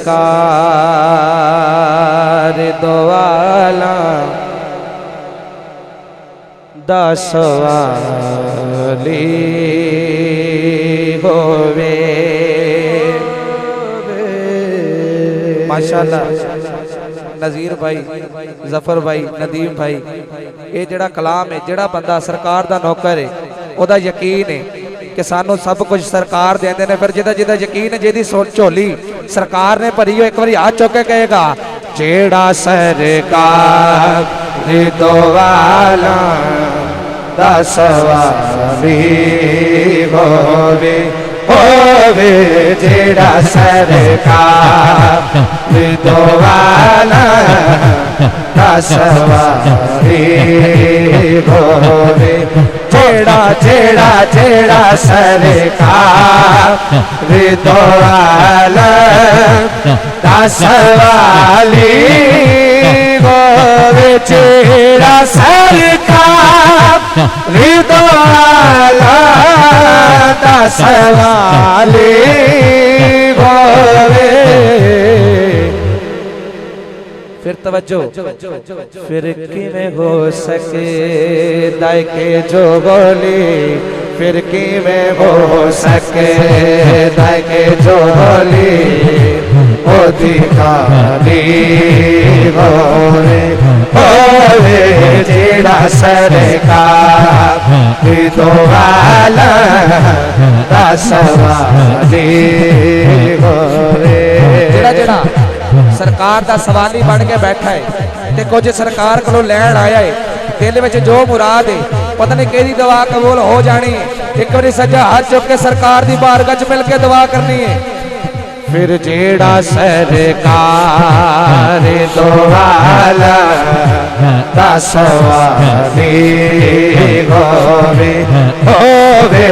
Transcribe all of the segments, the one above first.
सरकार दोवाला दसवाली होवे। माशाअल्लाह नज़ीर भाई, जफर भाई, नदीम भाई, ये जड़ा कलाम है, जड़ा बंदा सरकार दा नौकर है ओदा यकीन है कि सानू सब कुछ सरकार देंदे ने। फिर जिदा जिदा यकीन है, जिहदी झोली सरकार ने भरी हो, एक बार हाथ चुक के कहेगा जेड़ा सरकार दोवाला दसवाली होवे होवे, जेड़ा सरकार दोवाला दसवाली होवे। जेड़ा जेड़ा जेड़ा सरकार दोवाला दसवाली होवे, जेड़ा सरकार दोवाला दसवाली होवे। फिर तवज्जो, फिर किवें हो सके दायके जो बोली, फिर किवें हो सके दायके जो बोली, ओदी खाली होवे होवे, जेड़ा सरकार दोवाला दसवाली होवे। जेड़ा जेड़ा सरकार दा सवाली बन के बैठा है ते कुछ सरकार को लैन आया है, दिल में जो मुराद है पता नहीं कि दुआ कबूल हो जानी है। एक बार सजा हाथ चुक के सरकार दी बारगाह च मिल के दुआ करनी है। फिर जेड़ा सरकार दोवाला दसवाली होवे होवे,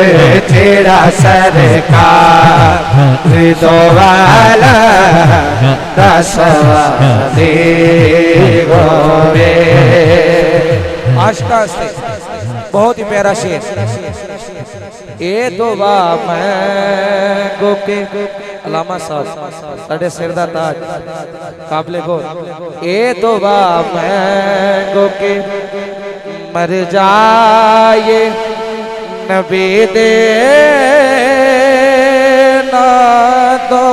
जेड़ा सरकार दोवाला दसवाली होवे। आशिका से बहुत ही प्यारा शेर। ए दुआ मैं के अलामा साहब साढ़े सिर दा ताज काबले गौर, ए दुआ मैं के मर जाए नबी दे ना दो।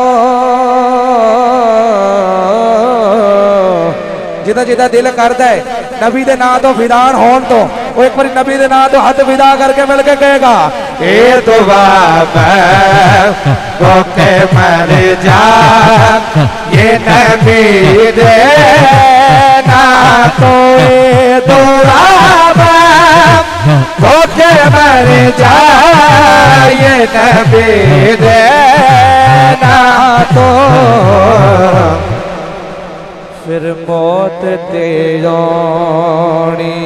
जिदा जिदा दिल करता है नबी दे नाम तो फिदान होन तो वो एक बार नबी दे नाम तो हाथ विदा करके मिल के कहेगा ए दुआ मैं के मर जा, ये नबी दे ना तो ए दुआ मैं के मर जा, ये नबी दे ना तो। फिर मौत ते जानी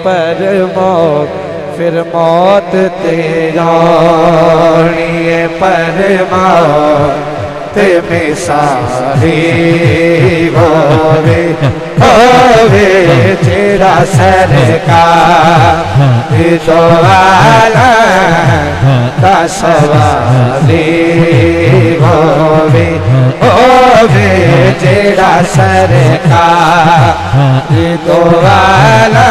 पर मौत, फिर मौत ते जानी पर मौत में सारी होवे होवे, जेड़ा सरकार दोवाला दसवाली होवे होवे, जेड़ा सरकार दोवाला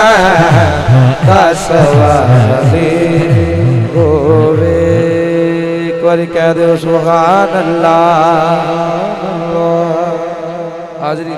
दसवाली होवे। एक बार कह दो सुभान अल्लाह। हाज़री।